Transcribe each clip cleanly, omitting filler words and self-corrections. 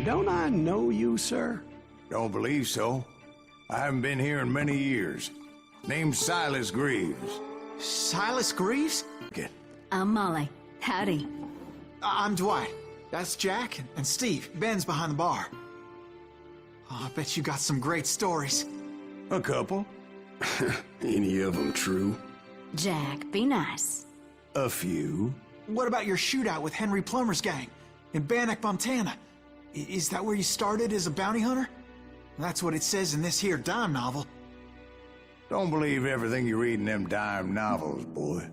don't I know you, sir? Don't believe so. I haven't been here in many years. Name's Silas Greaves. Silas Greaves? I'm Molly. Howdy. I'm Dwight. That's Jack and Steve. Ben's behind the bar. Oh, I bet you got some great stories. A couple. Any of them true? Jack, be nice. A few. What about your shootout with Henry Plummer's gang in Bannock, Montana? Is that where you started as a bounty hunter? That's what it says in this here dime novel. Don't believe everything you read in them dime novels, boy.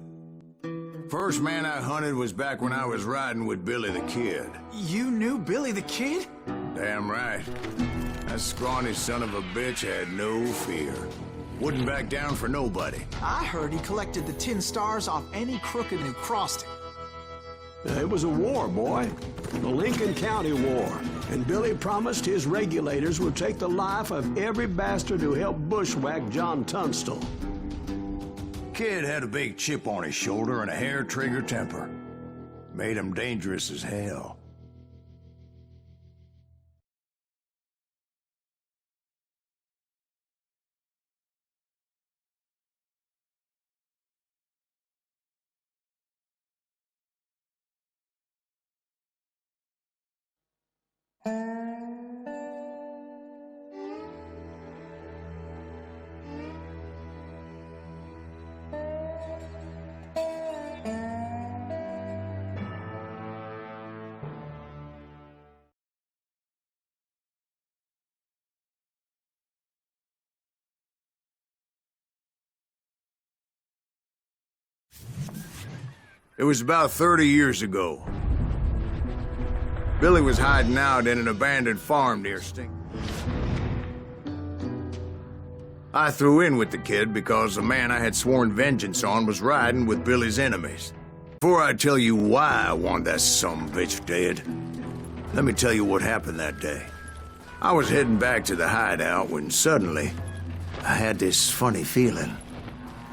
First man I hunted was back when I was riding with Billy the Kid. You knew Billy the Kid? Damn right. That scrawny son of a bitch had no fear. Wouldn't back down for nobody. I heard he collected the 10 stars off any crooked who crossed him. It was a war, boy. The Lincoln County War. And Billy promised his regulators would take the life of every bastard who helped bushwhack John Tunstall. Kid had a big chip on his shoulder and a hair-trigger temper. Made him dangerous as hell. It was about 30 years ago. Billy was hiding out in an abandoned farm near Sting. I threw in with the kid because the man I had sworn vengeance on was riding with Billy's enemies. Before I tell you why I want that sumbitch dead, let me tell you what happened that day. I was heading back to the hideout when suddenly I had this funny feeling.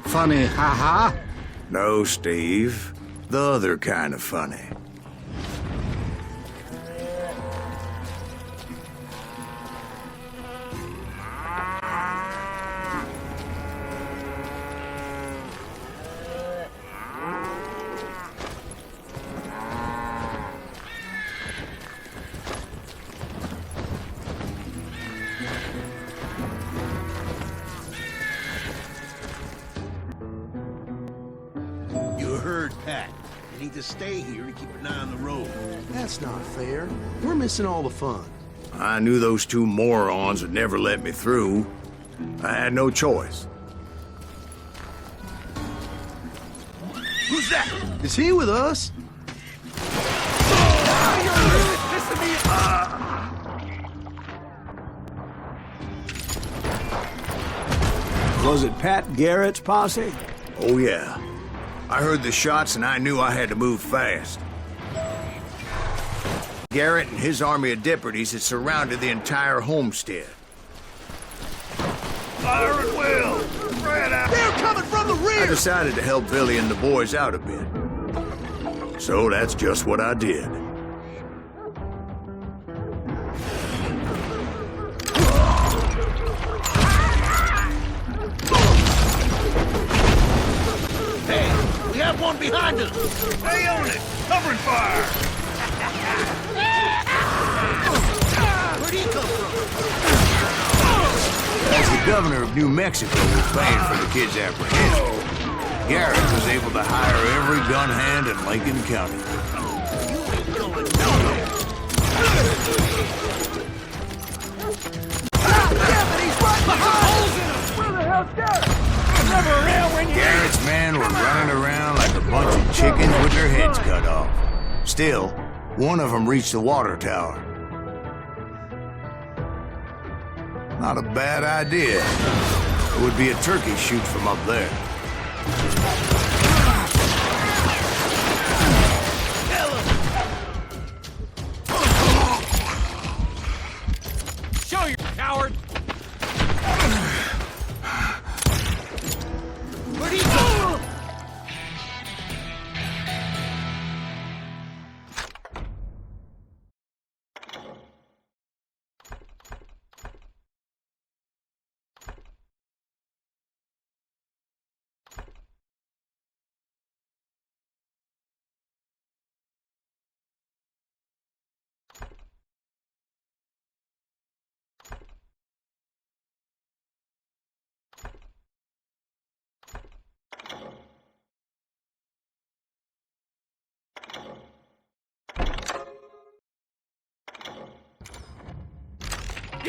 Funny, haha? No, Steve. The other kind of funny. You heard Pat. You need to stay here and keep an eye on the road. That's not fair. We're missing all the fun. I knew those two morons would never let me through. I had no choice. Who's that? Is he with us? Was it Pat Garrett's posse? Oh, yeah. I heard the shots and I knew I had to move fast. Garrett and his army of deputies had surrounded the entire homestead. Fire at will! Spread out! They're coming from the I rear! decided to help Billy and the boys out a bit. So that's just what I did. Hey, we have one behind us! Stay on it! Covering fire! Where'd he come from? As the governor of New Mexico was paying for the kid's apprehension, Garrett was able to hire every gun hand in Lincoln County. Garrett's men were running around like a bunch of chickens with their heads cut off. Still, one of them reached the water tower. Not a bad idea. It would be a turkey shoot from up there.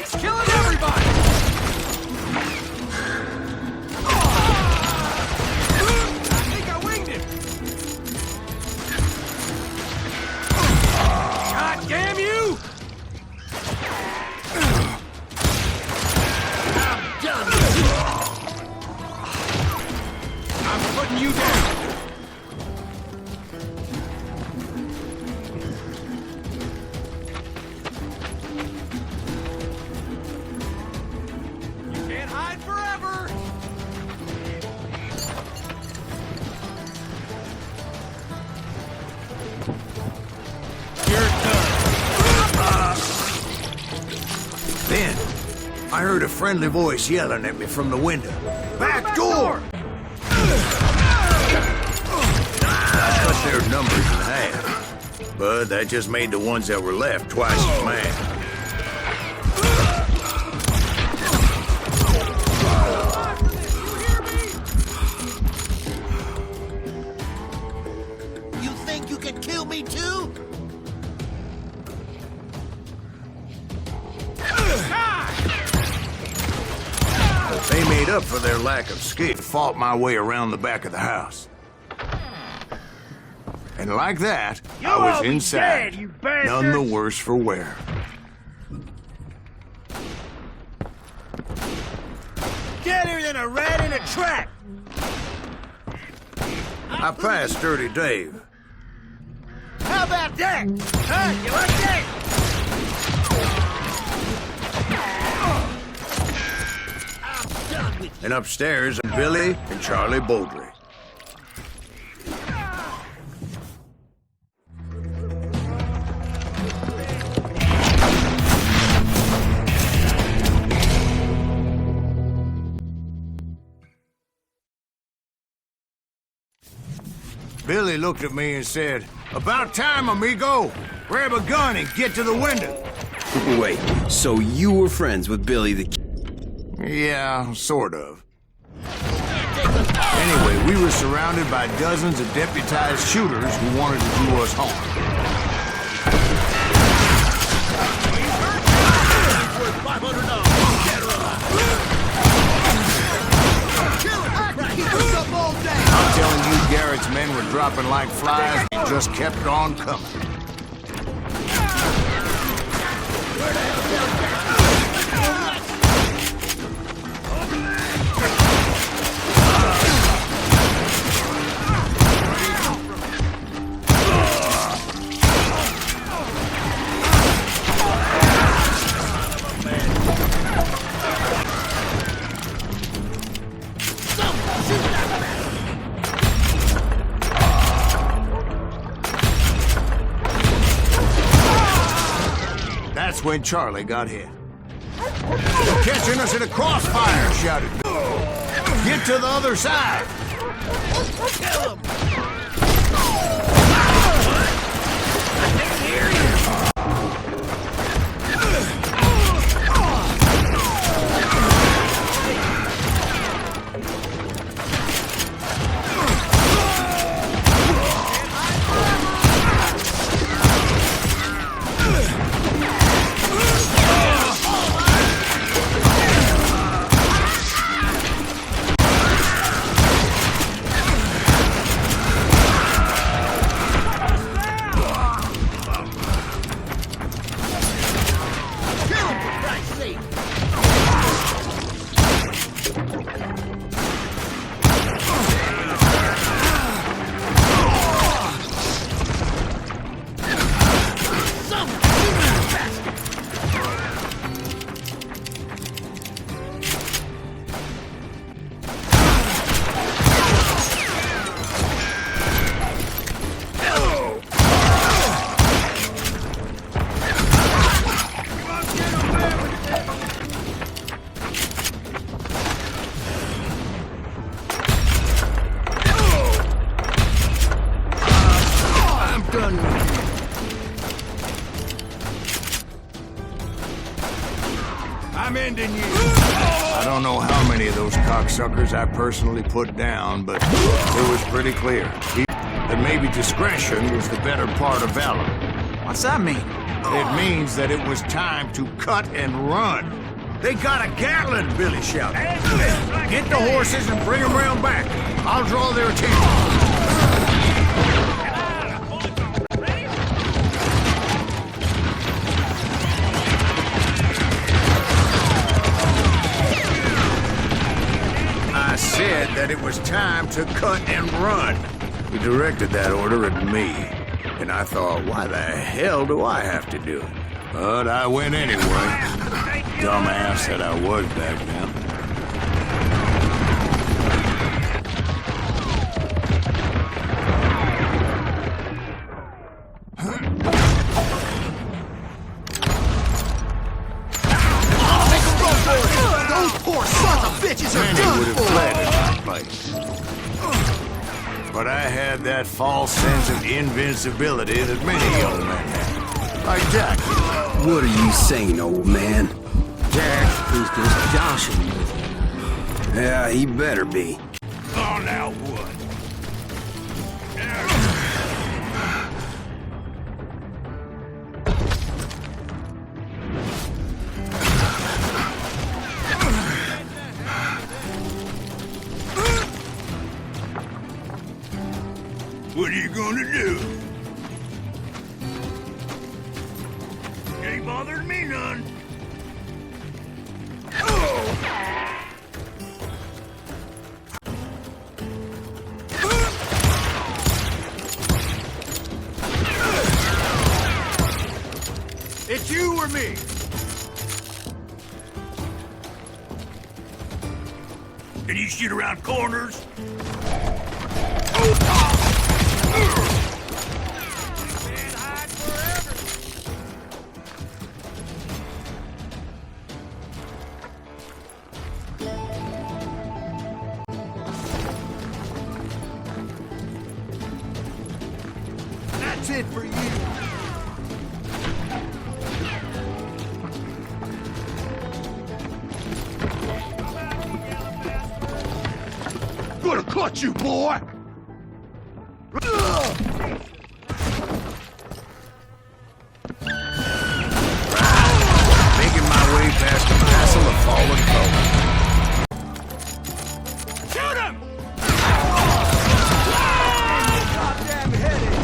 He's killing everybody! I think I winged him! God damn you! I'm done with you! I'm putting you down! Then, I heard a friendly voice yelling at me from the window. Back door! I cut their numbers in half, but that just made the ones that were left twice as mad. You think you can kill me too? They made up for their lack of skill, fought my way around the back of the house. And like that, I was inside, none the worse for wear. Deader than a rat in a trap! I passed Dirty Dave. How about that? Huh? You like that? And upstairs, Billy and Charlie Bowdry. Billy looked at me and said, "About time, amigo. Grab a gun and get to the window." Wait, so you were friends with Billy the Kid? Yeah, sort of. Anyway, we were surrounded by dozens of deputized shooters who wanted to do us harm. I'm telling you, Garrett's men were dropping like flies and just kept on coming. That's when Charlie got hit. "They're catching us in a crossfire," shouted Bill. "Get to the other side!" Kill him! I'm ending you. I don't know how many of those cocksuckers I personally put down, but it was pretty clear that maybe discretion was the better part of valor. What's that mean? It means that it was time to cut and run. They got a Gatlin, Billy shouted. Get the horses and bring them round back. I'll draw their attention. I said that it was time to cut and run. He directed that order at me, and I thought, why the hell do I have to do it? But I went anyway. Dumbass that I was back then. Those poor sons of bitches are Many done would have for! fled in my place. But I had that false sense of invincibility that many young men have. Like Jack. What are you saying, old man? Jack is just joshing with you. Yeah, he better be. Oh, now what? What are you gonna do? Ain't bothered me none. It's you or me. Can you shoot around corners? That's it for you. Gonna cut you, boy! Making my way past the castle of fallen foes. Shoot him! Goddamn headed.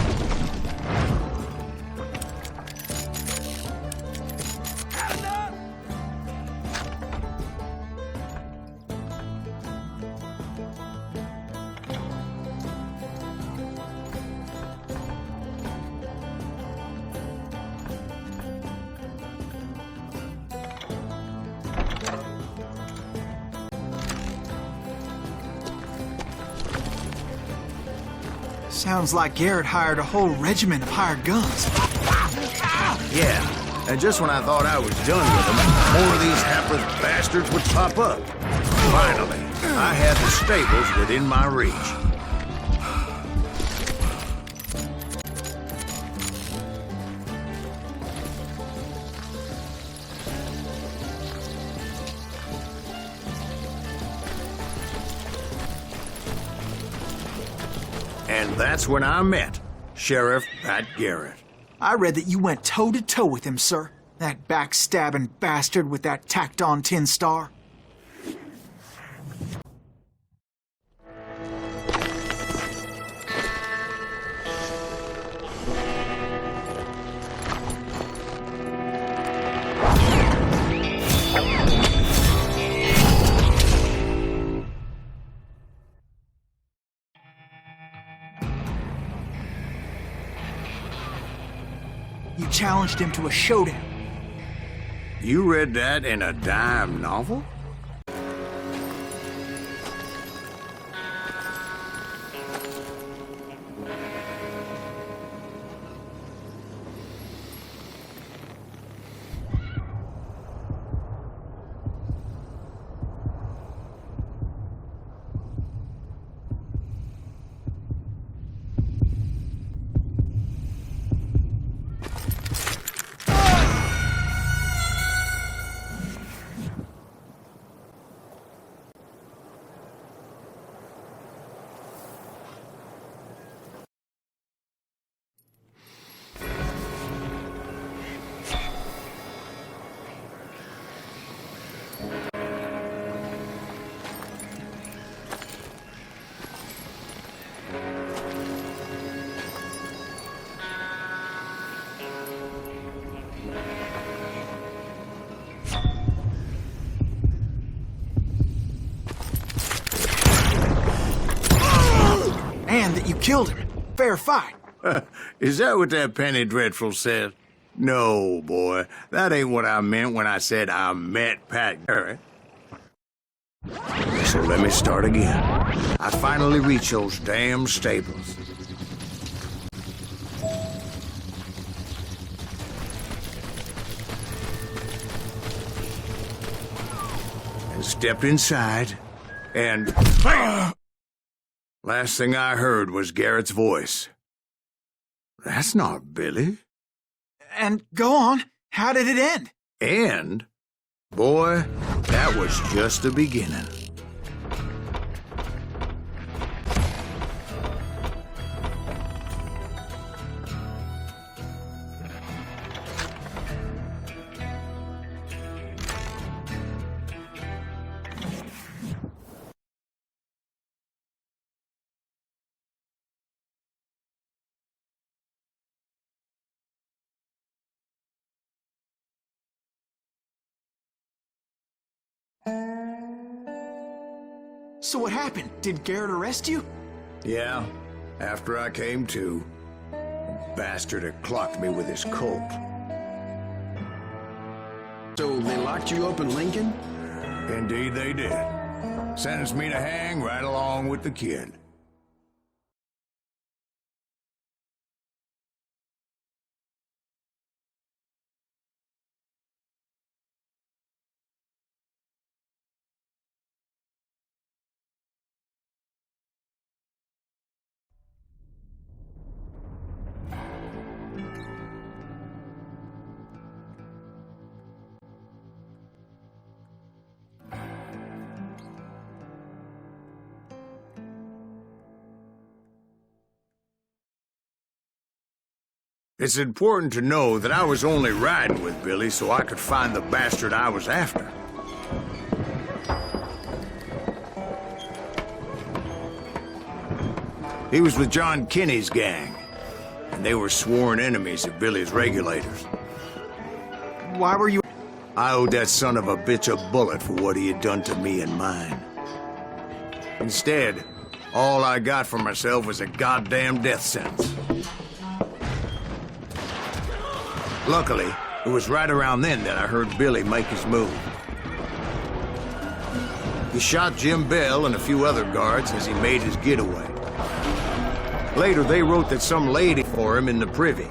Sounds like Garrett hired a whole regiment of hired guns. Yeah, and just when I thought I was done with them, more of these hapless bastards would pop up. Finally, I had the stables within my reach. And that's when I met Sheriff Pat Garrett. I read that you went toe-to-toe with him, sir. That backstabbing bastard with that tacked-on tin star. You challenged him to a showdown. You read that in a dime novel? killed him. Fair fight. Is that what that Penny Dreadful said? No, boy. That ain't what I meant when I said I met Pat Garrett. So let me start again. I finally reached those damn stables. And stepped inside, and bam! Last thing I heard was Garrett's voice. That's not Billy. And go on. How did it end? And, boy, that was just the beginning. So what happened? Did Garrett arrest you? Yeah, after I came to, the bastard had clocked me with his Colt. So they locked you up in Lincoln? Indeed they did. Sentenced me to hang right along with the kid. It's important to know that I was only riding with Billy so I could find the bastard I was after. He was with John Kinney's gang, and they were sworn enemies of Billy's regulators. Why were you... I owed that son of a bitch a bullet for what he had done to me and mine. Instead, all I got for myself was a goddamn death sentence. Luckily, it was right around then that I heard Billy make his move. He shot Jim Bell and a few other guards as he made his getaway. Later, they wrote that some lady for him in the privy.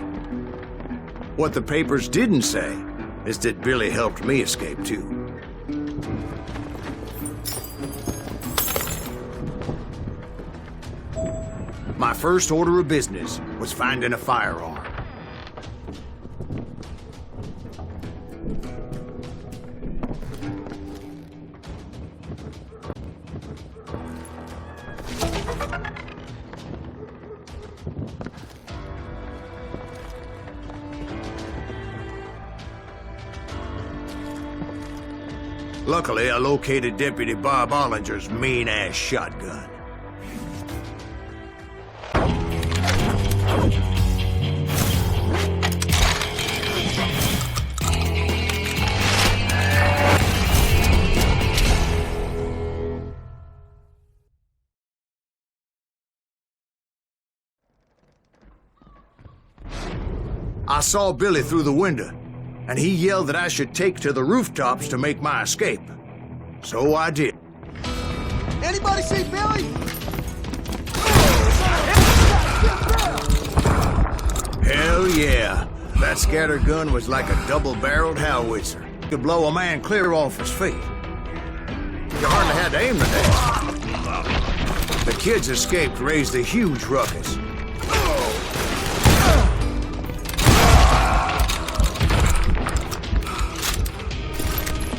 What the papers didn't say is that Billy helped me escape, too. My first order of business was finding a firearm. Luckily, I located Deputy Bob Ollinger's mean-ass shotgun. I saw Billy through the window, and he yelled that I should take to the rooftops to make my escape. So I did. Anybody see Billy? Hell yeah. That scatter gun was like a double-barreled howitzer. It could blow a man clear off his feet. You hardly had to aim the damn. The kids escaped raised a huge ruckus.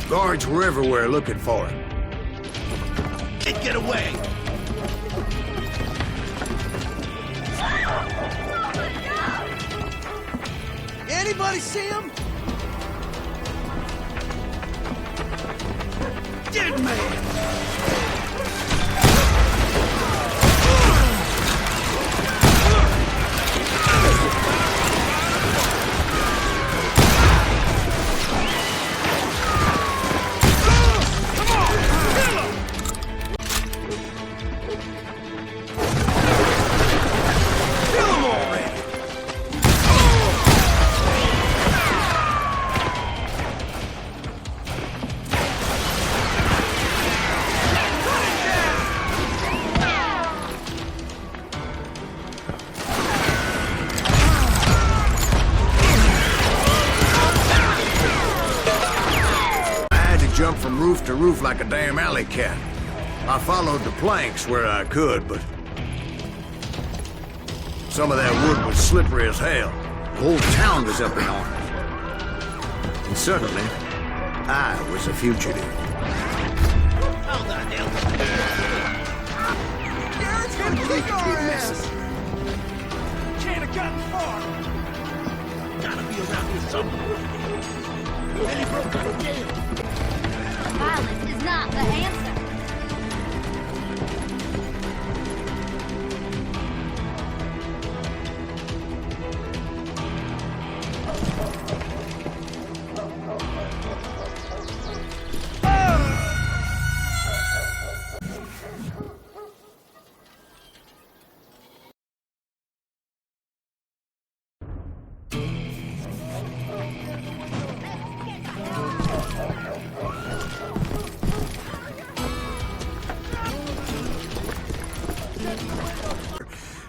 Guards were everywhere looking for him. Get away! Anybody see him? Dead man! from roof to roof like a damn alley cat. I followed the planks where I could, but some of that wood was slippery as hell. The whole town was up in arms. And suddenly, I was a fugitive. How the hell? Garrett's gonna kick our ass! Can't have gotten far. Gotta be around here somewhere. And he broke out again. Violence is not the answer.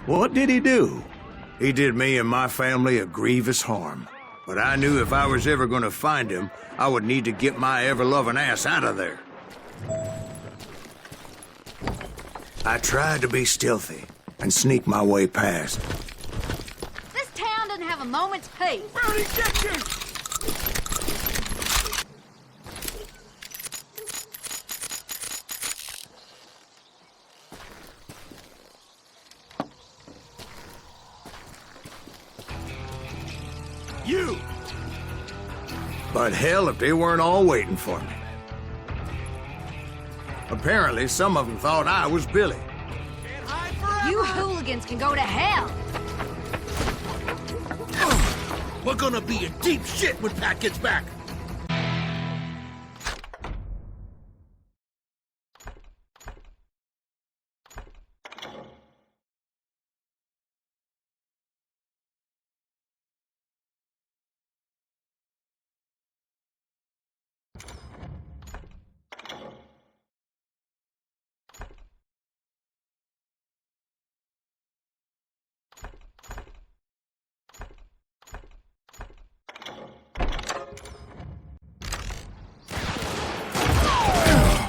What did he do? He did me and my family a grievous harm. But I knew if I was ever gonna find him, I would need to get my ever-loving ass out of there. I tried to be stealthy and sneak my way past. This town doesn't have a moment's peace. Where'd he get you? You! But hell if they weren't all waiting for me. Apparently, some of them thought I was Billy. You hooligans can go to hell. We're gonna be in deep shit when Pat gets back.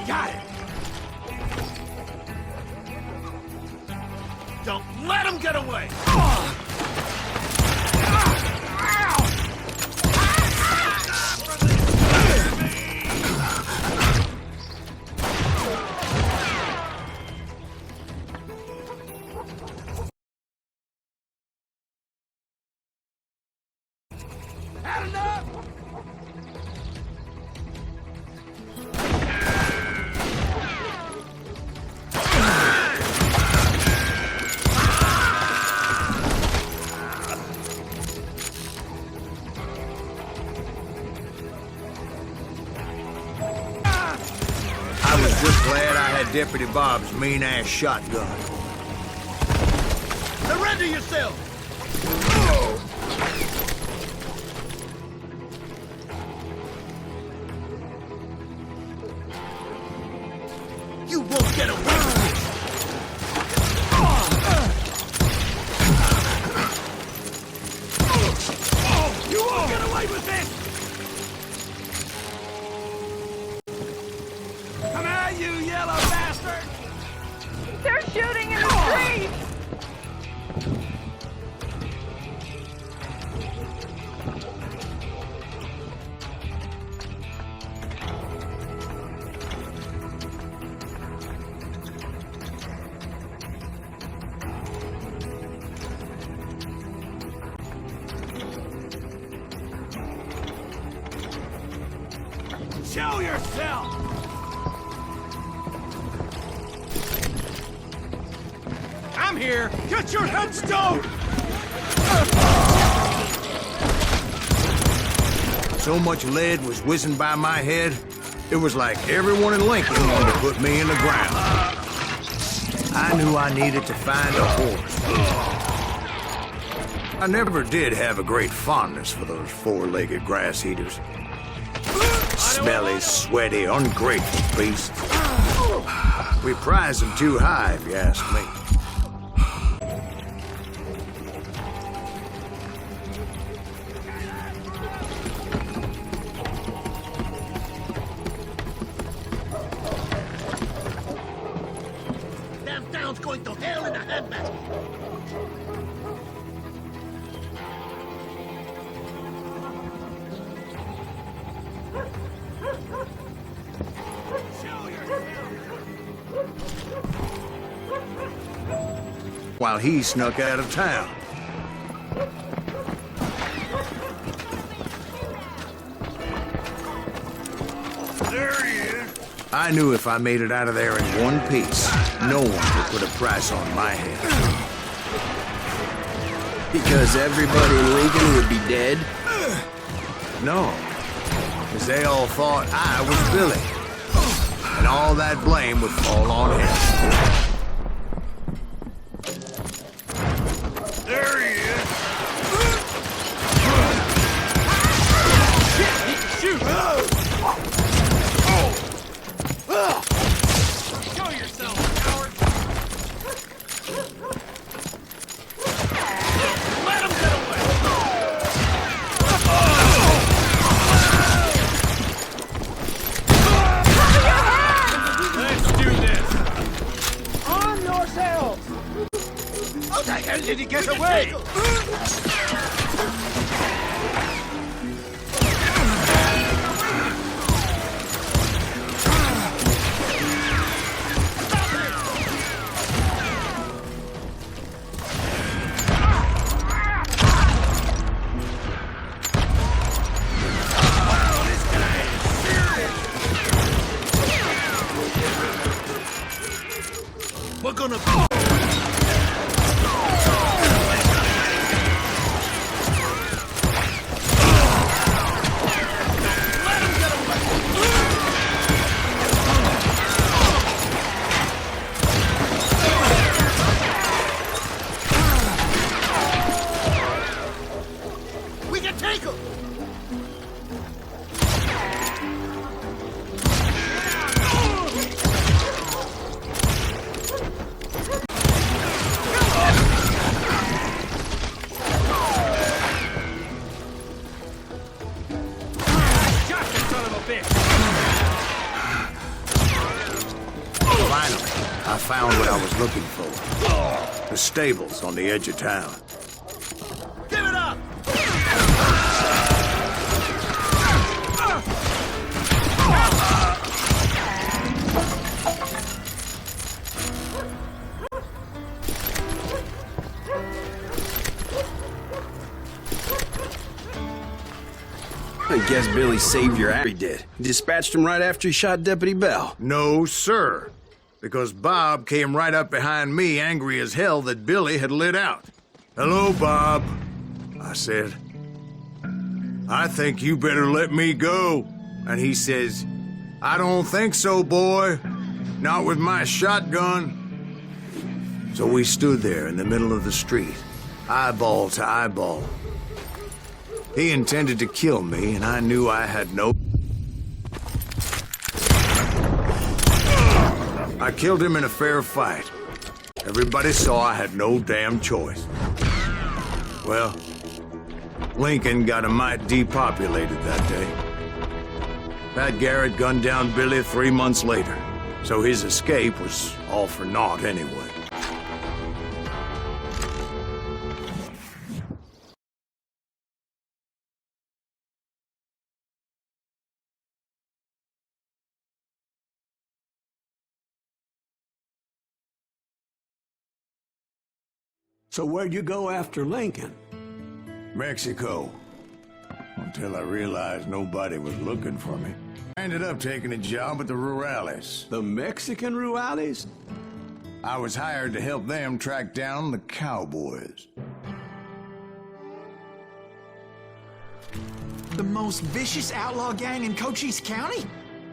Got it! Don't let him get away! Had enough! I was just glad I had Deputy Bob's mean-ass shotgun. Surrender yourself! You won't get away with this! You won't get away with this! Come at you, yellow bastard! They're shooting in the street! Show yourself! I'm here! Get your headstone! So much lead was whizzing by my head, it was like everyone in Lincoln wanted to put me in the ground. I knew I needed to find a horse. I never did have a great fondness for those four-legged grass eaters. Smelly, sweaty, ungrateful beasts. We prize them too high, if you ask me. while he snuck out of town. There he is. I knew if I made it out of there in one piece, no one could put a price on my head. Because everybody in Lincoln would be dead? No, because they all thought I was Billy, and all that blame would fall on him. There he is. Shoot! Show yourself, coward! Let him get away! Let's do this! Arm yourselves! How the hell did he get away? We're gonna be... We can take him! Finally, I found what I was looking for. The stables on the edge of town. Give it up! I guess Billy saved your ass. He did. Dispatched him right after he shot Deputy Bell. No, sir. Because Bob came right up behind me, angry as hell that Billy had lit out. "Hello, Bob," I said. "I think you better let me go." And he says, "I don't think so, boy. Not with my shotgun." So we stood there in the middle of the street, eyeball to eyeball. He intended to kill me, and I knew I had no... I killed him in a fair fight. Everybody saw I had no damn choice. Well, Lincoln got a mite depopulated that day. Pat Garrett gunned down Billy 3 months later, so his escape was all for naught anyway. So where'd you go after Lincoln? Mexico. Until I realized nobody was looking for me. I ended up taking a job at the Rurales. The Mexican Rurales? I was hired to help them track down the cowboys. The most vicious outlaw gang in Cochise County?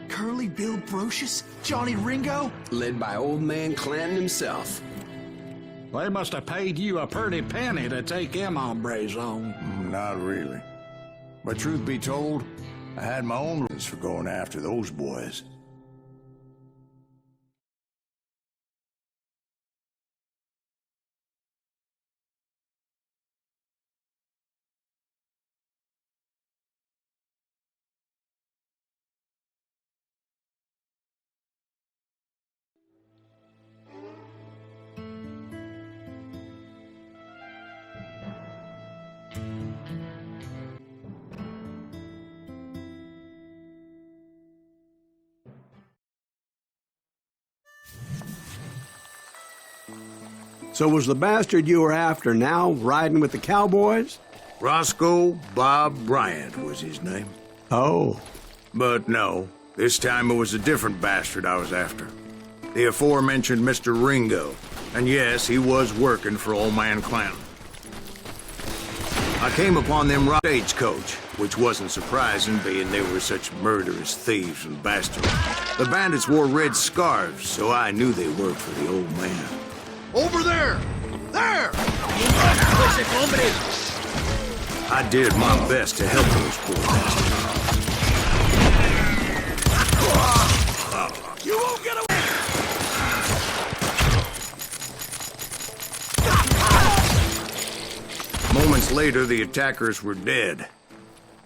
Curly Bill Brocious? Johnny Ringo? Led by old man Clanton himself. They must have paid you a pretty penny to take them hombres on. Not really. But truth be told, I had my own reasons for going after those boys. So was the bastard you were after now riding with the cowboys? Roscoe Bob Bryant was his name. Oh. But no, this time it was a different bastard I was after. The aforementioned Mr. Ringo. And yes, he was working for old man Clanton. I came upon them stagecoach, which wasn't surprising, being they were such murderous thieves and bastards. The bandits wore red scarves, so I knew they worked for the old man. Over there! There! I did my best to help those poor bastards. You won't get away! Moments later, the attackers were dead,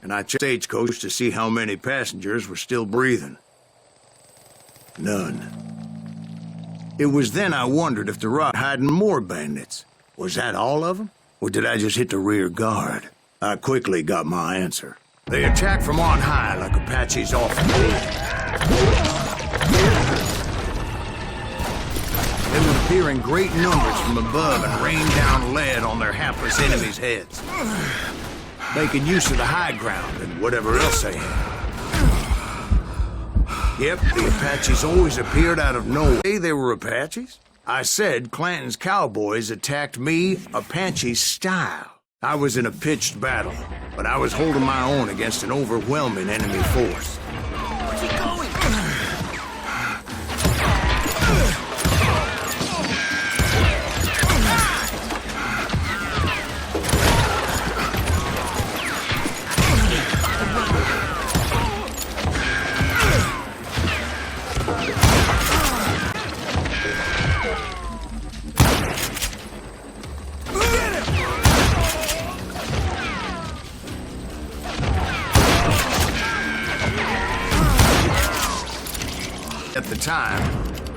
and I checked the stagecoach to see how many passengers were still breathing. None. It was then I wondered if the rock hiding more bandits. Was that all of them? Or did I just hit the rear guard? I quickly got my answer. They attacked from on high like Apaches often do. They would appear in great numbers from above and rain down lead on their hapless enemies' heads, making use of the high ground and whatever else they had. Yep, the Apaches always appeared out of nowhere. They were Apaches? I said Clanton's cowboys attacked me Apache style. I was in a pitched battle, but I was holding my own against an overwhelming enemy force. Where's he going? At the time,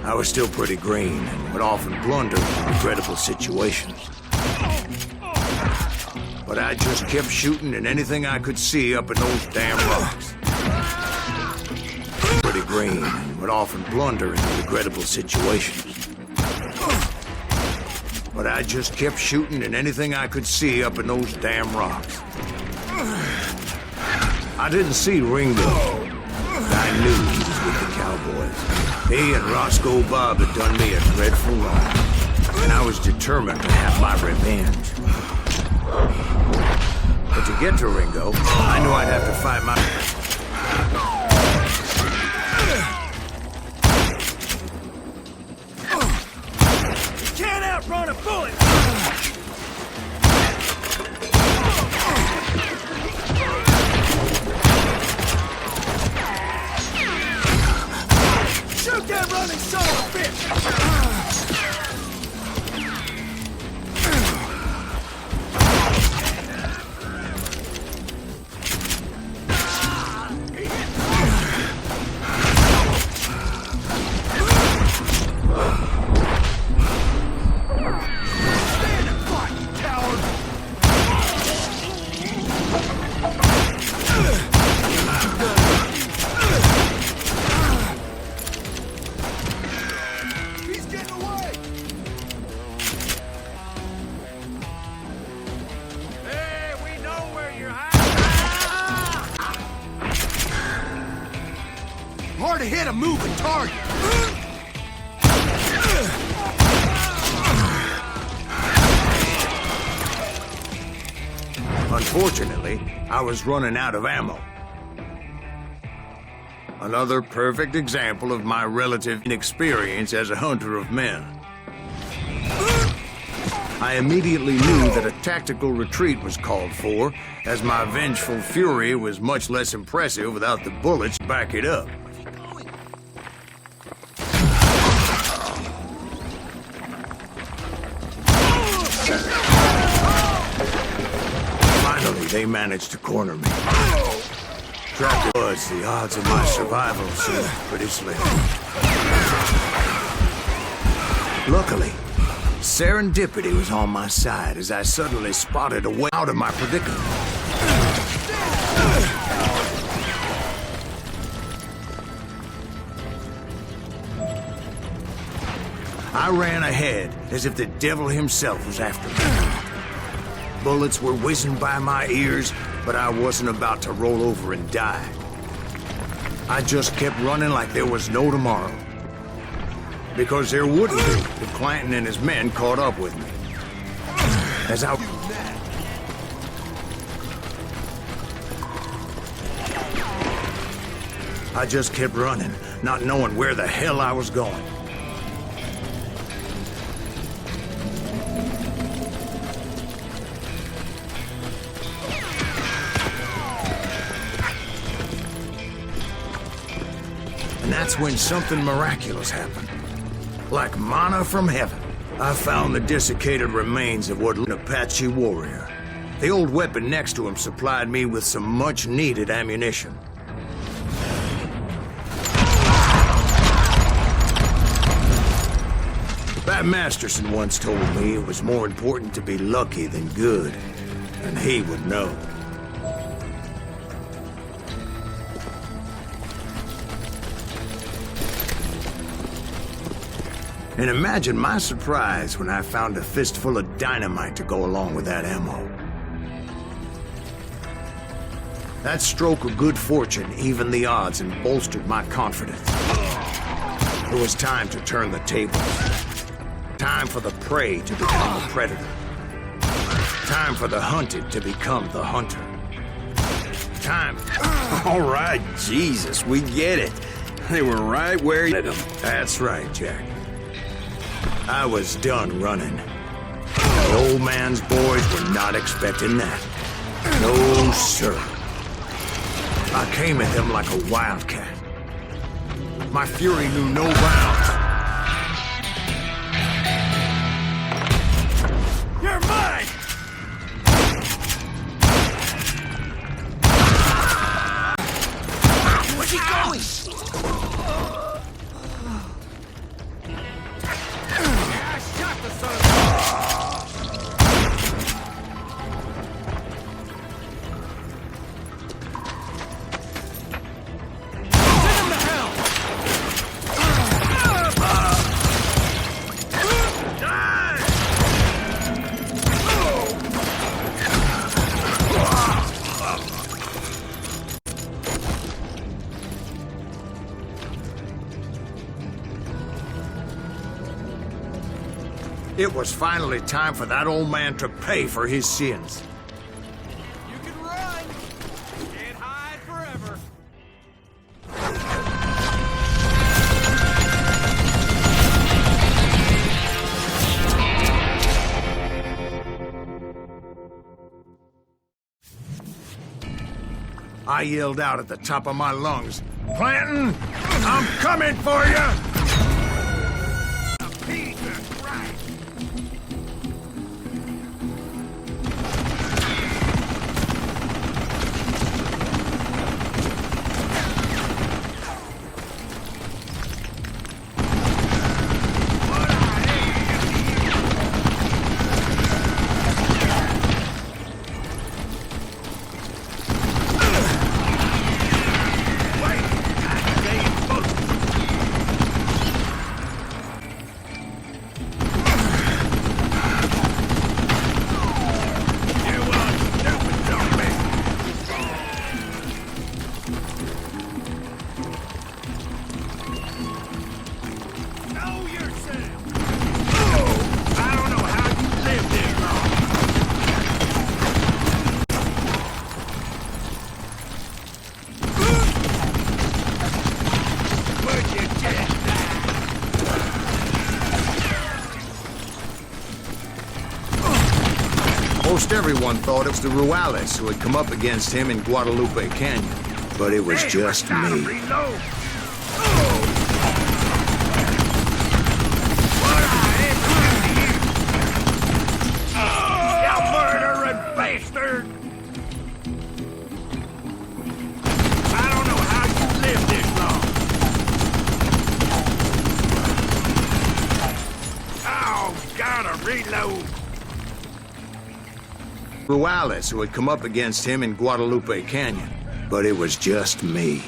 I was still pretty green and would often blunder in regrettable situations. But I just kept shooting at anything I could see up in those damn rocks. Pretty green and would often blunder in regrettable situations. But I just kept shooting at anything I could see up in those damn rocks. I didn't see Ringo, but I knew he was with the cowboys. He and Roscoe Bob had done me a dreadful wrong, and I was determined to have my revenge. But to get to Ringo, I knew I'd have to fight my... You can't outrun a bullet! Shoot that running son of a bitch! Stand and fight, you coward! He's getting away! Hey, we know where you're hiding! Hard to hit a moving target! Unfortunately, I was running out of ammo. Another perfect example of my relative inexperience as a hunter of men. I immediately knew that a tactical retreat was called for, as my vengeful fury was much less impressive without the bullets to back it up. Finally, they managed to corner me. Trapped was, the odds of my survival seemed pretty slim. Luckily, serendipity was on my side as I suddenly spotted a way out of my predicament. I ran ahead as if the devil himself was after me. Bullets were whizzing by my ears, but I wasn't about to roll over and die. I just kept running like there was no tomorrow. Because there wouldn't be if Clanton and his men caught up with me. As I just kept running, not knowing where the hell I was going. And that's when something miraculous happened. Like manna from heaven, I found the desiccated remains of what an Apache warrior. The old weapon next to him supplied me with some much-needed ammunition. Bat Masterson once told me it was more important to be lucky than good, and he would know. And imagine my surprise when I found a fistful of dynamite to go along with that ammo. That stroke of good fortune evened the odds and bolstered my confidence. It was time to turn the tables. Time for the prey to become the predator. Time for the hunted to become the hunter. Time... All right, Jesus, we get it. They were right where you hit them. That's right, Jack. I was done running. The old man's boys were not expecting that. No, sir. I came at them like a wildcat. My fury knew no bounds. You're mine! Where's he going? I shot the son of a... Send him to hell! It was finally time for that old man to pay for his sins. You can run! Can't hide forever! I yelled out at the top of my lungs, "Clanton, I'm coming for you!" Most everyone thought it was the Juarez who had come up against him in Guadalupe Canyon, but it was just me. Juarez who had come up against him in Guadalupe Canyon, but it was just me.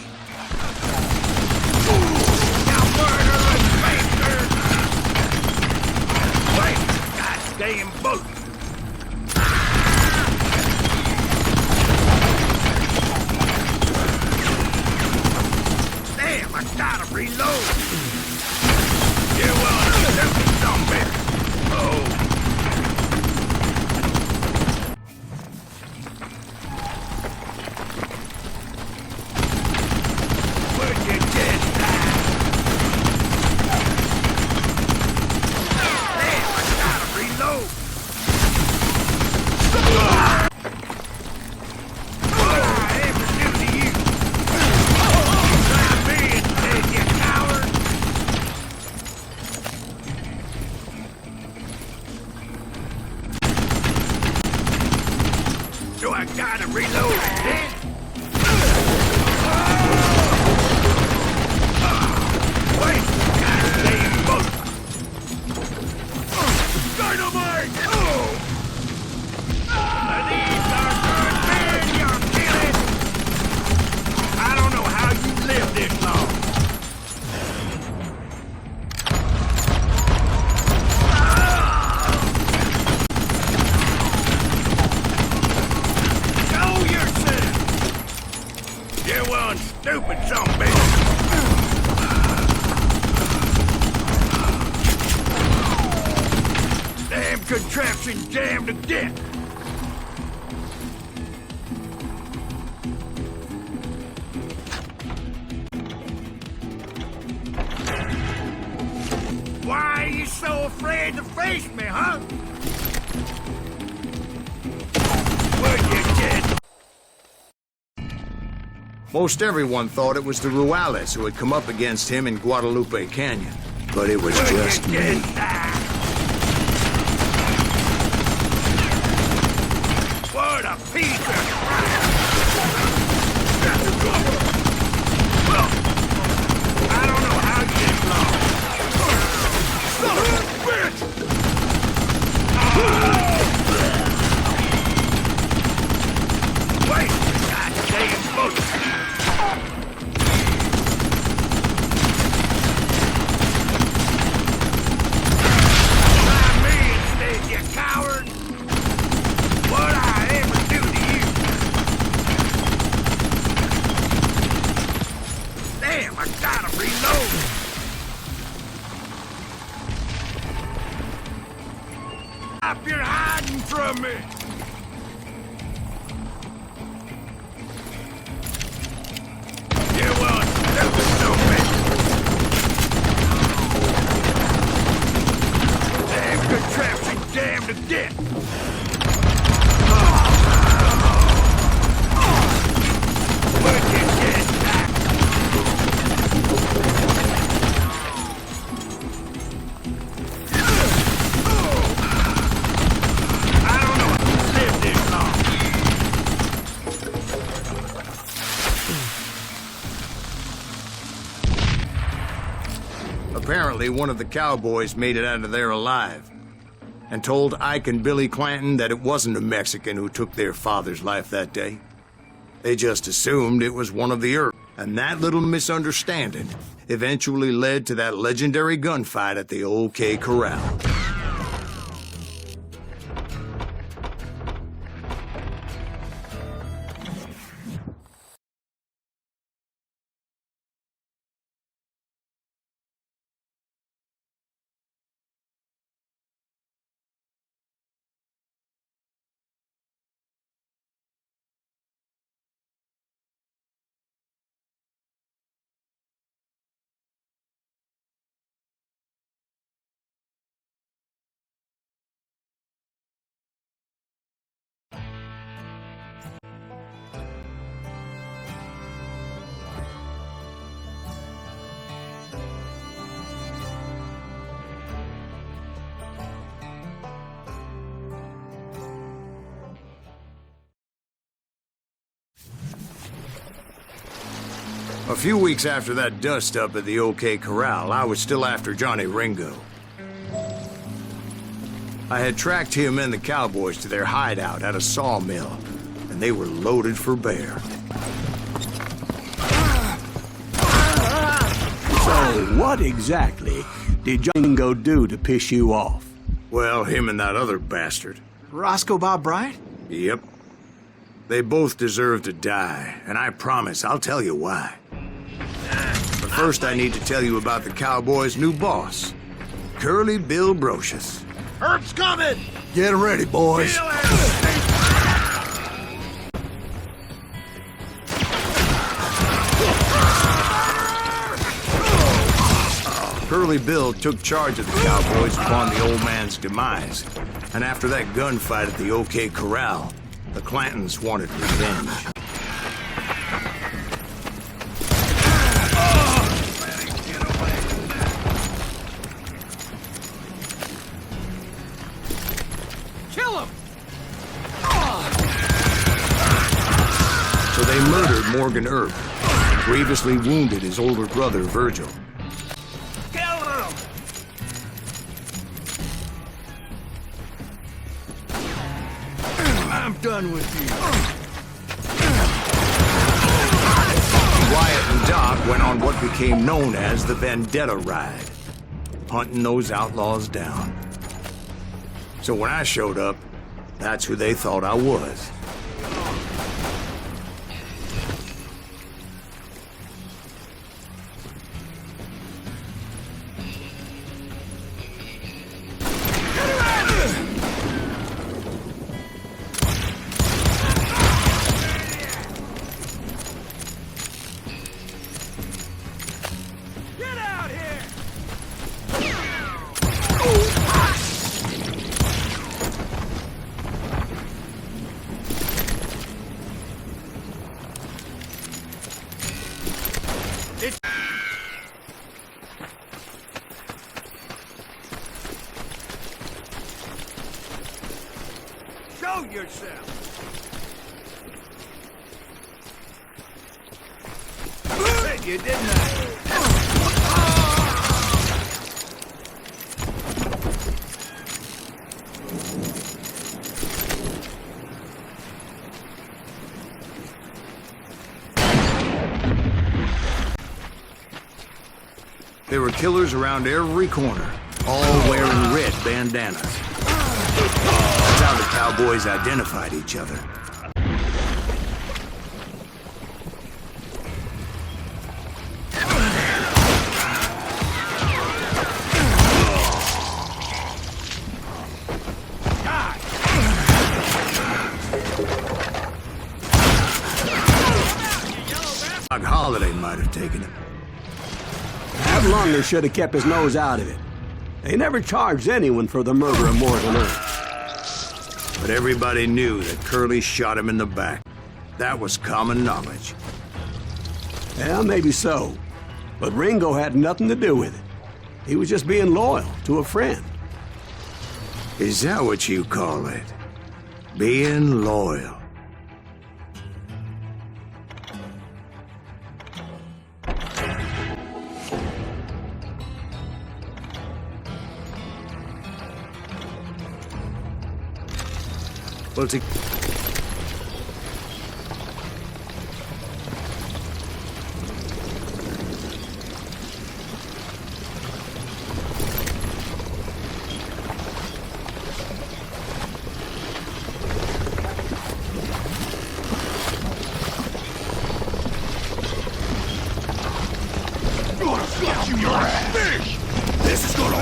Stupid zombie! Damn contraption jammed to death! Why are you so afraid to face me, huh? Would you, kid? Most everyone thought it was the Ruales who had come up against him in Guadalupe Canyon. But it was just me. What a piece of crap! I don't know how you get lost. Son of a bitch! Wait! Goddamn bullshit! Stop! You're hiding from me! You want stupid stupid! Damn contraption jammed to death! Where'd you get that? Apparently, one of the cowboys made it out of there alive and told Ike and Billy Clanton that it wasn't a Mexican who took their father's life that day. They just assumed it was one of the Earth, and that little misunderstanding eventually led to that legendary gunfight at the OK Corral. A few weeks after that dust-up at the OK Corral, I was still after Johnny Ringo. I had tracked him and the cowboys to their hideout at a sawmill, and they were loaded for bear. So, what exactly did Johnny Ringo do to piss you off? Well, him and that other bastard. Roscoe Bob Bryant? Yep. They both deserve to die, and I promise I'll tell you why. But first I need to tell you about the Cowboys' new boss, Curly Bill Brocious. Herb's coming! Get ready, boys. Curly Bill took charge of the Cowboys upon the old man's demise, and after that gunfight at the OK Corral, the Clantons wanted revenge. Kill him! So they murdered Morgan Earp and grievously wounded his older brother, Virgil. Kill him! I'm done with you. Wyatt and Doc went on what became known as the Vendetta Ride, hunting those outlaws down. So when I showed up, that's who they thought I was. Get out here! Show yourself! Said you didn't I? There were killers around every corner, all wearing red bandanas. That's how the cowboys identified each other. Doc Holliday might have taken it. That Longer should have kept his nose out of it. They never charged anyone for the murder of Morgan Earp. But everybody knew that Curly shot him in the back. That was common knowledge. Yeah, maybe so. But Ringo had nothing to do with it. He was just being loyal to a friend. Is that what you call it? Being loyal? Well, to... This is gonna...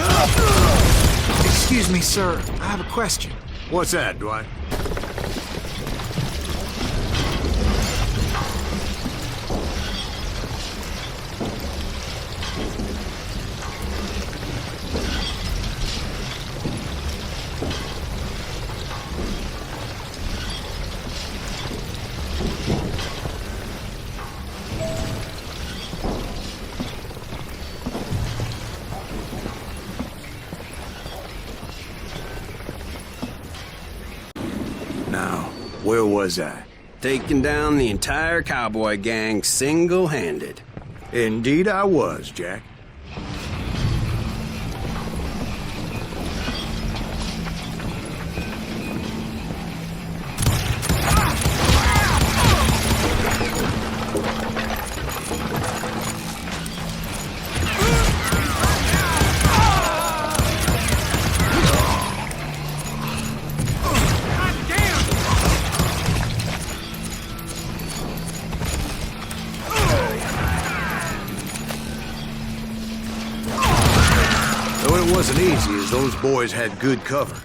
Excuse me, sir. I have a question. What's that, Dwight? Now, where was I? Taking down the entire cowboy gang single-handed. Indeed I was, Jack. Though it wasn't easy, as those boys had good cover.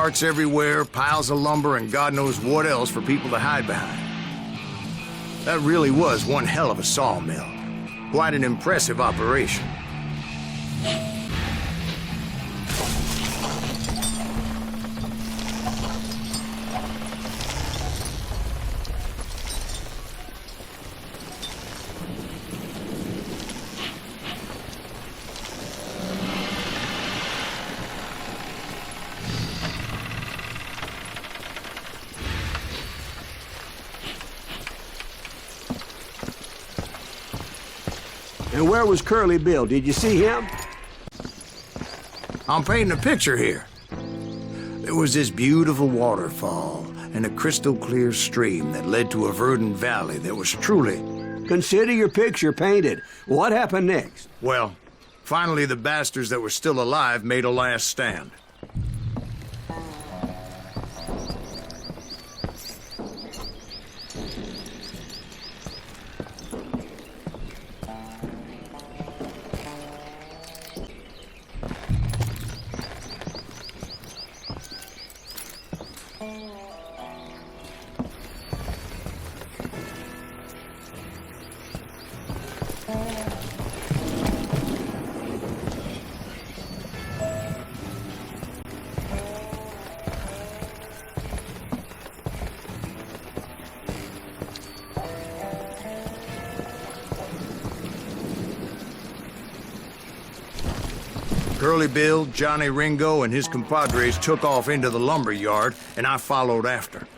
Carts everywhere, piles of lumber, and God knows what else for people to hide behind. That really was one hell of a sawmill. Quite an impressive operation. And where was Curly Bill? Did you see him? I'm painting a picture here. There was this beautiful waterfall and a crystal clear stream that led to a verdant valley that was truly... Consider your picture painted. What happened next? Well, finally the bastards that were still alive made a last stand. Curly Bill, Johnny Ringo, and his compadres took off into the lumber yard, and I followed after.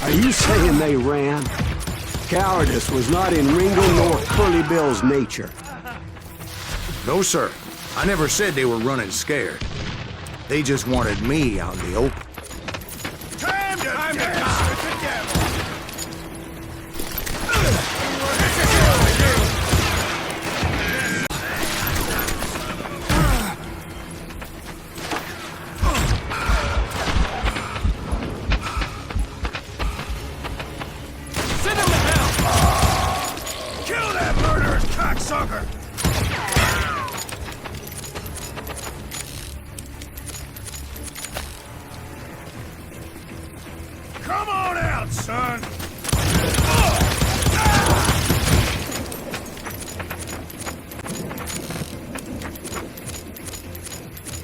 Are you saying they ran? Cowardice was not in Ringo nor Curly Bill's nature. No, sir. I never said they were running scared. They just wanted me out in the open. Time to dance with the devil! Send him to hell! Kill that murderous cocksucker! Come on out, son!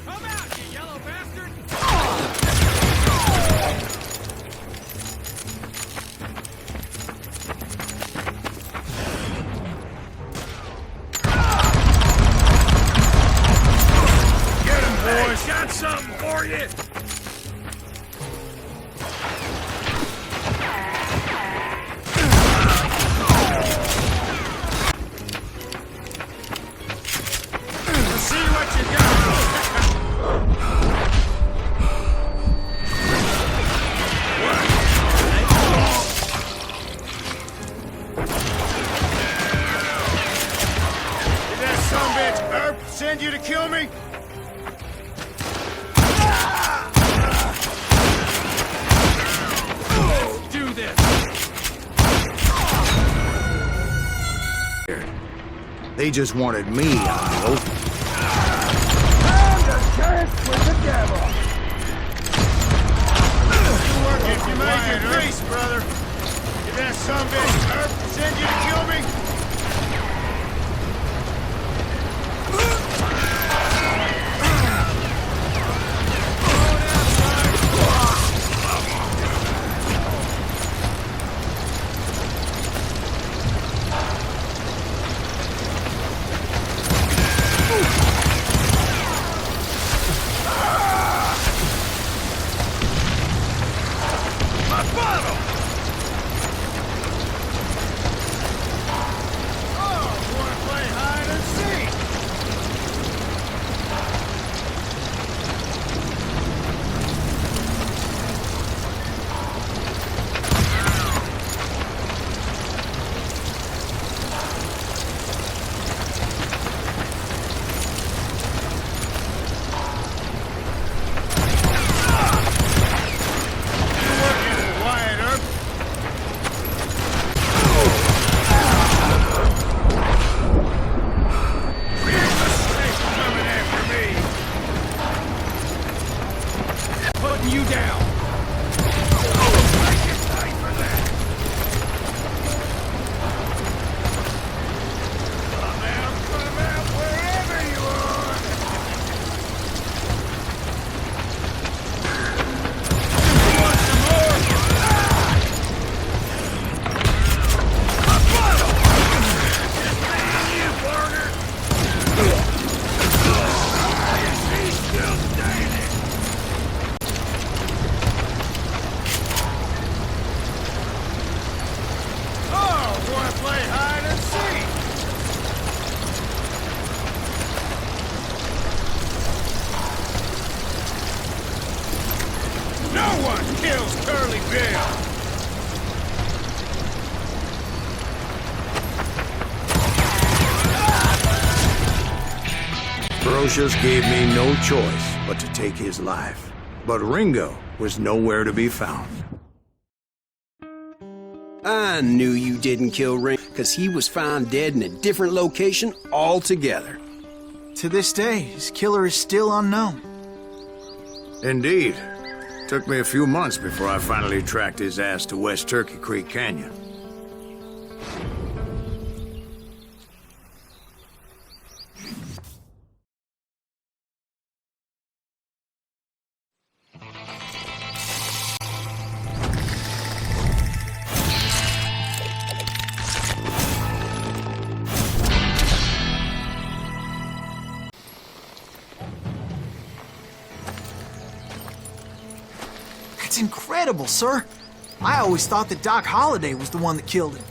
Come out, you yellow bastard! Get him, boys! Got something for you! See what you got! Did that sumbitch Earp send you to kill me? Do this! They just wanted me out in the open. You made your peace, brother. Did that sumbitch Earp send you to kill me? My bottle! kills Curly Bill! Ferocious gave me no choice but to take his life. But Ringo was nowhere to be found. I knew you didn't kill Ring, because he was found dead in a different location altogether. To this day, his killer is still unknown. Indeed. Took me a few months before I finally tracked his ass to West Turkey Creek Canyon. That's incredible, sir. I always thought that Doc Holliday was the one that killed him.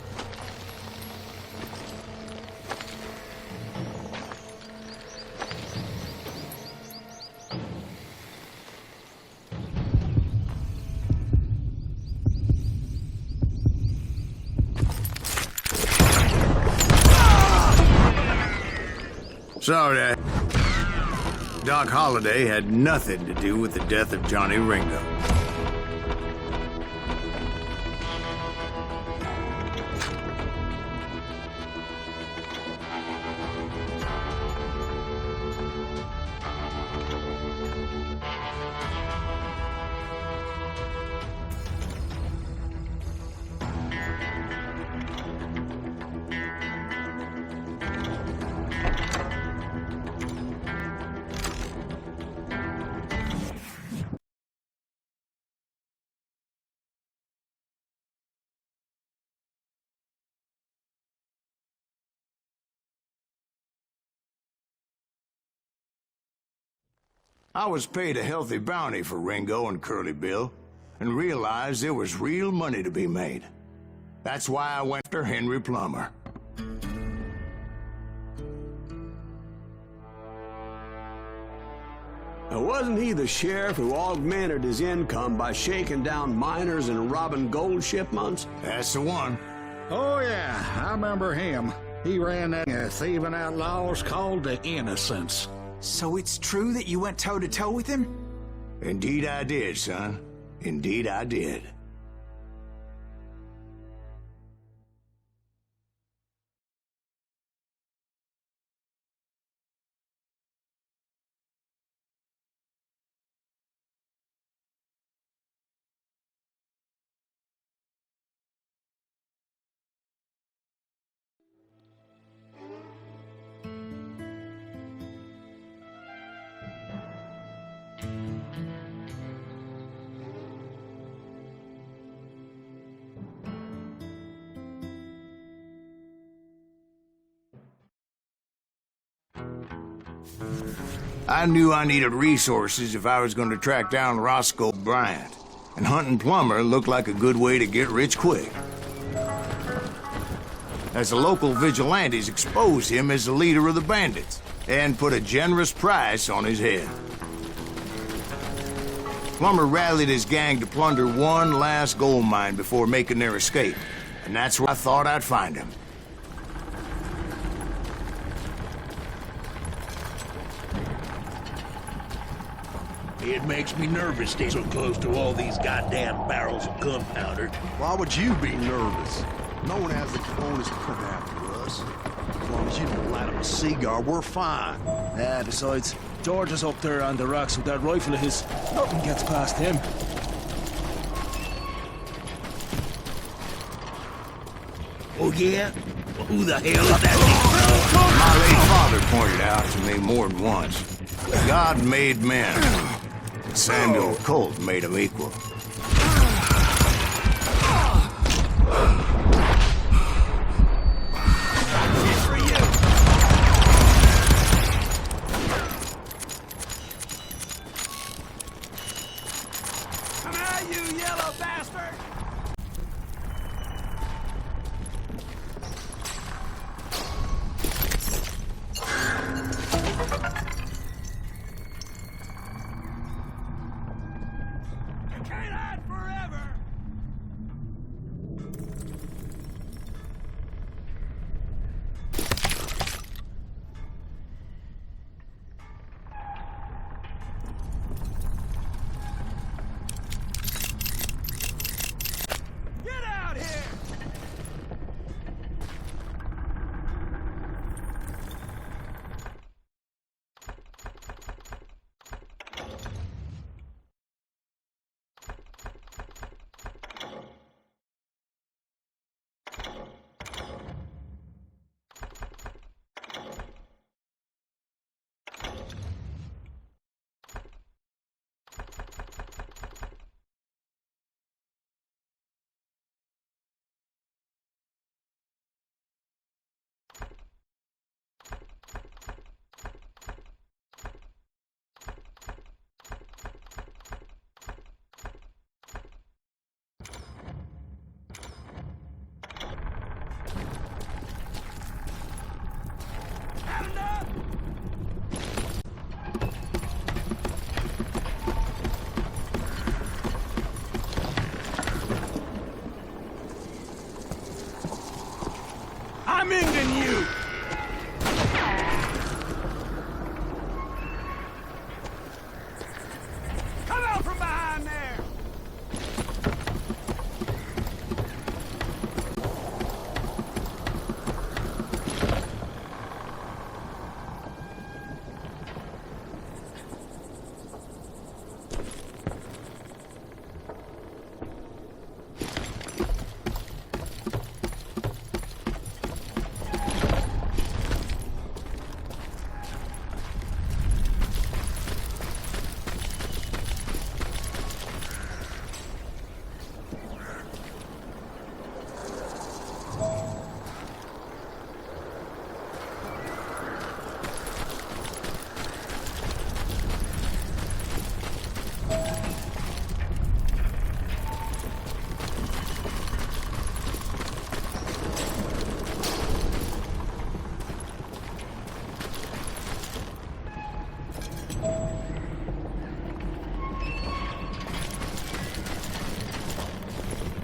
So that Doc Holliday had nothing to do with the death of Johnny Ringo. I was paid a healthy bounty for Ringo and Curly Bill, and realized there was real money to be made. That's why I went after Henry Plummer. Now, wasn't he the sheriff who augmented his income by shaking down miners and robbing gold shipments? That's the one. Oh, yeah, I remember him. He ran that thieving outlaws called the Innocents. So it's true that you went toe-to-toe with him? Indeed I did, son. Indeed I did. I knew I needed resources if I was going to track down Roscoe Bryant, and hunting Plummer looked like a good way to get rich quick. As the local vigilantes exposed him as the leader of the bandits, and put a generous price on his head. Plummer rallied his gang to plunder one last gold mine before making their escape, and that's where I thought I'd find him. It makes me nervous staying so close to all these goddamn barrels of gunpowder. Why would you be nervous? No one has the cojones to come after us. As long as you don't light up a cigar, we're fine. Besides, George is up there on the rocks with that rifle of his. Nothing gets past him. Oh, yeah? Well, who the hell is that? My late father pointed out to me more than once. God made men. Samuel Colt made them equal. I'm ending you! Come out from behind there!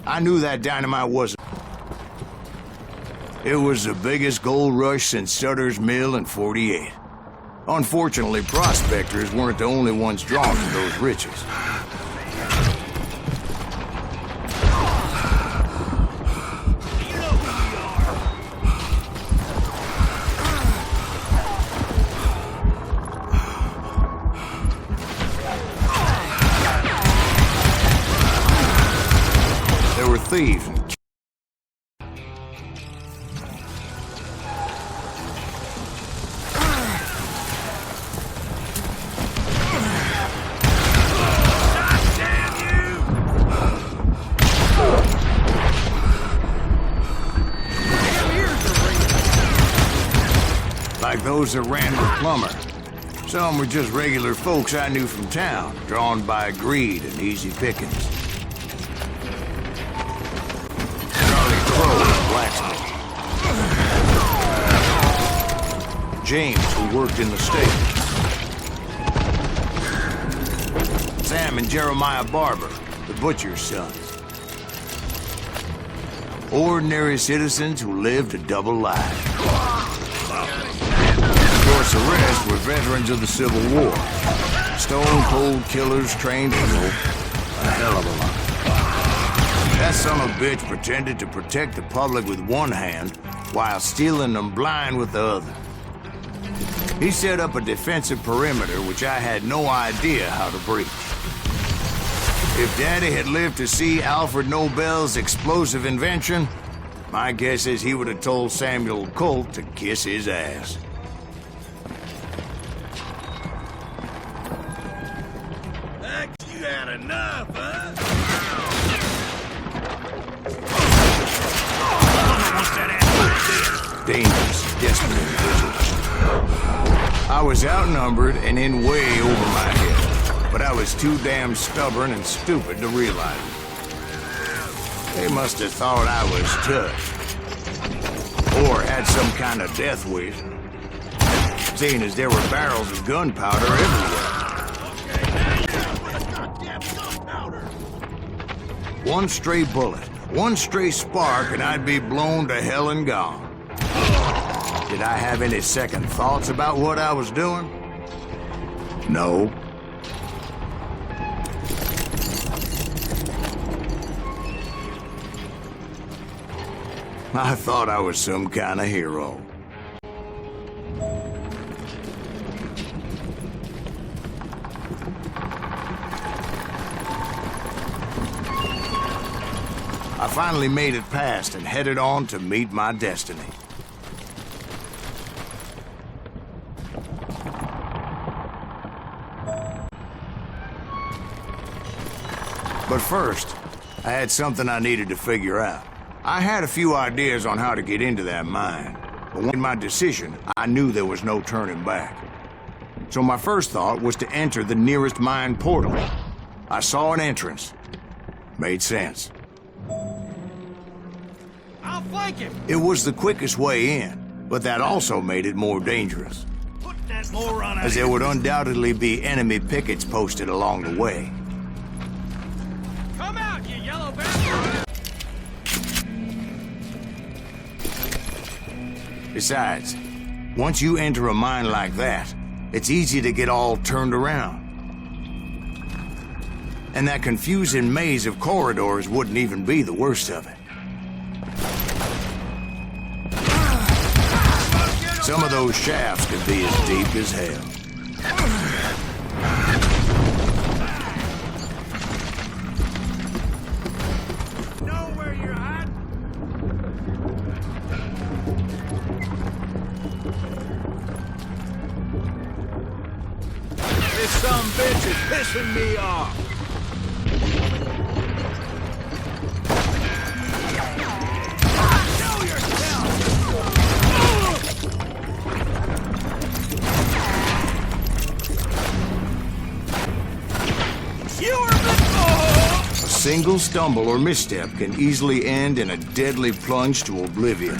I knew that dynamite wasn't. It was the biggest gold rush since Sutter's Mill in '48. Unfortunately, prospectors weren't the only ones drawn to those riches. Thieves and like those that ran with Plummer. Some were just regular folks I knew from town, drawn by greed and easy pickings. Blacksmith. James, who worked in the stable. Sam and Jeremiah Barber, the butcher's sons. Ordinary citizens who lived a double life. Of course, the rest were veterans of the Civil War. Stone-cold killers trained to know a hell of a lot. That son of a bitch pretended to protect the public with one hand while stealing them blind with the other. He set up a defensive perimeter which I had no idea how to breach. If Daddy had lived to see Alfred Nobel's explosive invention, my guess is he would have told Samuel Colt to kiss his ass. You had enough, huh? Dangerous, desperate individuals. I was outnumbered and in way over my head, but I was too damn stubborn and stupid to realize it. They must have thought I was tough, or had some kind of death wish, seeing as there were barrels of gunpowder everywhere. One stray bullet, one stray spark, and I'd be blown to hell and gone. Did I have any second thoughts about what I was doing? No. I thought I was some kind of hero. I finally made it past and headed on to meet my destiny. But first, I had something I needed to figure out. I had a few ideas on how to get into that mine, but when I made my decision, I knew there was no turning back. So my first thought was to enter the nearest mine portal. I saw an entrance. Made sense. I'll flank him! It was the quickest way in, but that also made it more dangerous. Put that moron out as there here. would undoubtedly be enemy pickets posted along the way. Come out, you yellow bastard! Besides, once you enter a mine like that, it's easy to get all turned around. And that confusing maze of corridors wouldn't even be the worst of it. Some of those shafts could be as deep as hell. Know where you're at? This sumbitch is pissing me off. Show yourself! A single stumble or misstep can easily end in a deadly plunge to oblivion.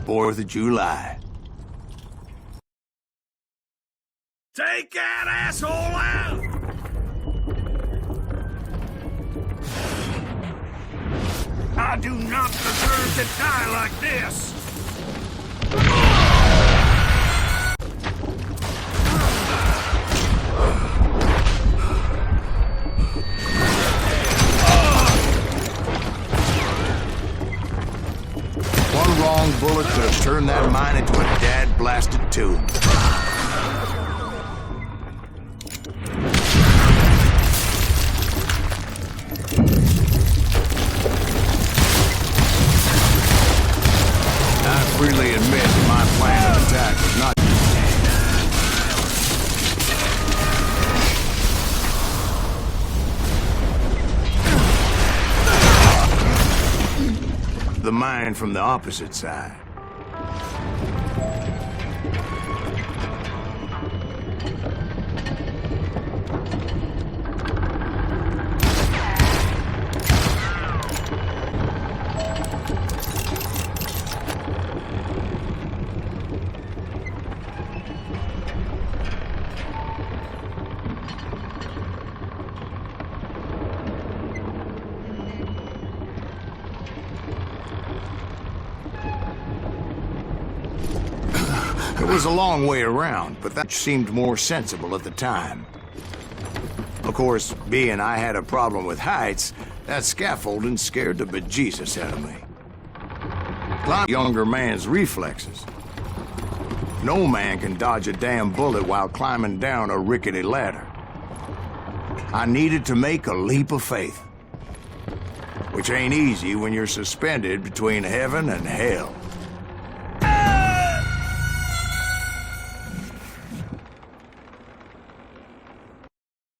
Fourth of July. Take that asshole out! I do not deserve to die like this! One wrong bullet could have turned that mine into a dad-blasted tomb. I freely admit that my plan of attack was not... the mine from the opposite side. It was a long way around, but that seemed more sensible at the time. Of course, being I had a problem with heights, that scaffolding scared the bejesus out of me. Like a younger man's reflexes. No man can dodge a damn bullet while climbing down a rickety ladder. I needed to make a leap of faith, which ain't easy when you're suspended between heaven and hell.